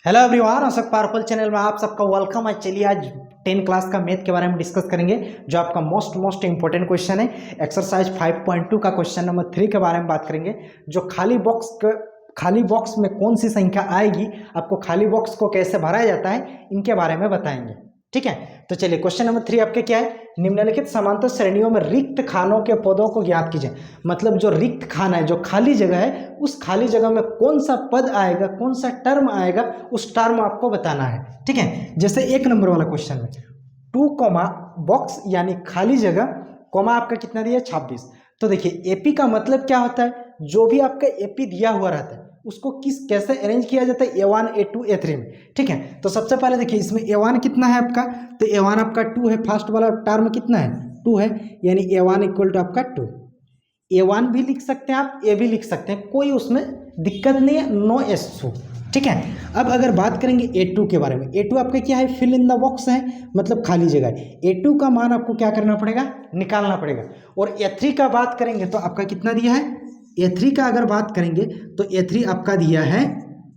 Hello everyone, Ashok powerful channel में आप सबका वेलकम है। चलिए आज 10 क्लास का मैथ के बारे में डिस्कस करेंगे, जो आपका मोस्ट इंपॉर्टेंट क्वेश्चन है। एक्सरसाइज 5.2 का क्वेश्चन नंबर 3 के बारे में बात करेंगे, जो खाली बॉक्स में कौन सी संख्या आएगी, आपको खाली बॉक्स को कैसे भरा जाता है, इनके बारे में बताएंगे। ठीक है, तो चलिए क्वेश्चन नंबर 3 आपके क्या है। निम्नलिखित समांतर श्रेणियों में रिक्त खानों के पदों को ज्ञात कीजिए। मतलब जो रिक्त खाना है, जो खाली जगह है, उस खाली जगह में कौन सा पद आएगा, कौन सा टर्म आएगा, उस टर्म आपको बताना है। ठीक है, जैसे 1 नंबर वाला क्वेश्चन में 2 कॉमा बॉक्स यानी खाली जगह कॉमा आपका कितना दिया 26। तो देखिए एपी का मतलब क्या होता है, जो भी आपका एपी दिया हुआ रहता है उसको कैसे अरेंज किया जाता है, A1 A2 A3 में। ठीक है, तो सबसे पहले देखिए इसमें A1 कितना है आपका, तो A1 आपका 2 है। फर्स्ट वाला टर्म कितना है 2 है, यानी A1 इक्वल टू आपका 2। A1 भी लिख सकते हैं आप, A भी लिख सकते हैं, कोई उसमें दिक्कत नहीं है, नो इशू। ठीक है, अब अगर बात करेंगे A2 के बारे में, A2 आपका क्या है, फिल इन द बॉक्स है, मतलब खाली जगह है। A2 का मान आपको क्या करना पड़ेगा, निकालना पड़ेगा। और A3 का बात करेंगे तो आपका कितना दिया है, A3 का अगर बात करेंगे तो A3 आपका दिया है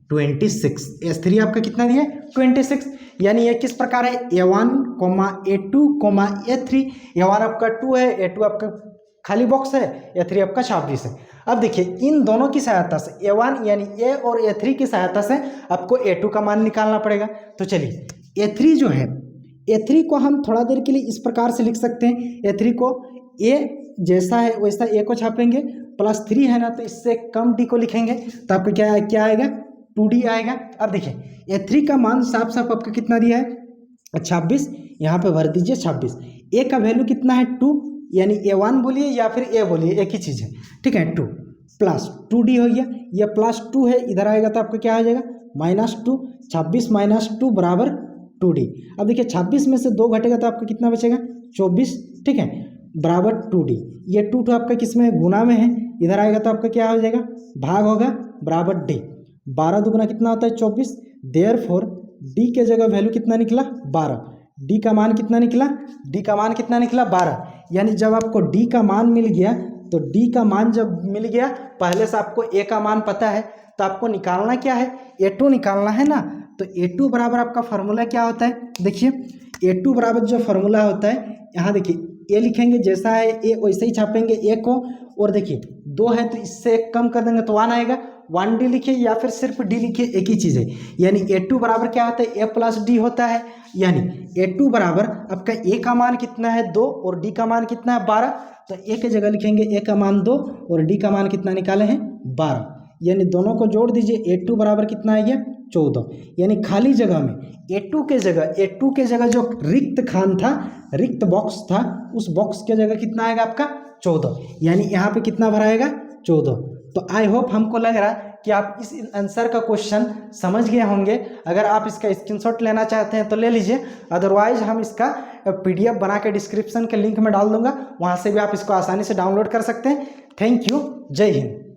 26। S3 आपका कितना दिया है 26। यानी ये किस प्रकार है, A1 A2 A3। A1 आपका 2 है, A2 आपका खाली बॉक्स है, A3 आपका 26 है। अब देखिए इन दोनों की सहायता से A1 यानी A और A3 की सहायता से आपको A2 का मान निकालना पड़ेगा। तो चलिए A3 जो है, A3 को हम थोड़ा देर के लिए इस प्रकार से लिख सकते हैं। A3 को A जैसा है वैसा A को छापेंगे, +3 है ना, तो इससे कम D को लिखेंगे, तो आपको क्या आएगा 2D आएगा। अब देखिए A3 का मान साफ साफ आपका कितना दिया है 26, यहाँ पे भर दीजिए 26। A का वैल्यू कितना है 2, यानी A1 बोलिए या फिर A बोलिए, एक ही चीज़ है। ठीक है, 2 प्लस 2D हो गया, यह +2 है, इधर आएगा तो आपका क्या आ जाएगा -2। 26 - 2 बराबर 2D। अब देखिए 26 में से 2 घटेगा तो आपका कितना बचेगा 24। ठीक है, बराबर 2D। ये 2 आपका किस में है, गुना में है, इधर आएगा तो आपका क्या हो जाएगा भाग होगा, बराबर D। 12 दुगुना कितना होता है 24। देयरफॉर D के जगह वैल्यू कितना निकला 12। D का मान कितना निकला, D का मान कितना निकला 12। यानी जब आपको D का मान मिल गया, तो D का मान जब मिल गया, पहले से आपको A का मान पता है, तो आपको निकालना क्या है, A2 निकालना है ना। तो A2 बराबर आपका फार्मूला क्या होता है, देखिए A2 बराबर जो फार्मूला होता है, यहाँ देखिए A लिखेंगे, जैसा है A वैसे ही छापेंगे A को। और देखिए 2 है तो इससे कम कर देंगे तो 1 आएगा, 1D लिखिए या फिर सिर्फ D लिखिए, एक ही चीज़ है। यानी A2 बराबर क्या होता है, A + D होता है। यानी A2 बराबर आपका A का मान कितना है 2 और D का मान कितना है 12। तो A के जगह लिखेंगे A का मान 2 और D का मान कितना निकाले हैं 12। यानी दोनों को जोड़ दीजिए, A2 बराबर कितना आ गया 14। यानी खाली जगह में A2 के जगह जो रिक्त खान था, रिक्त बॉक्स था, उस बॉक्स के जगह कितना आएगा आपका 14। यानी यहाँ पे कितना भराएगा 14। तो आई होप हमको लग रहा है कि आप इस आंसर का क्वेश्चन समझ गए होंगे। अगर आप इसका स्क्रीनशॉट लेना चाहते हैं तो ले लीजिए, अदरवाइज हम इसका PDF बना के डिस्क्रिप्शन के लिंक में डाल दूंगा, वहाँ से भी आप इसको आसानी से डाउनलोड कर सकते हैं। थैंक यू, जय हिंद।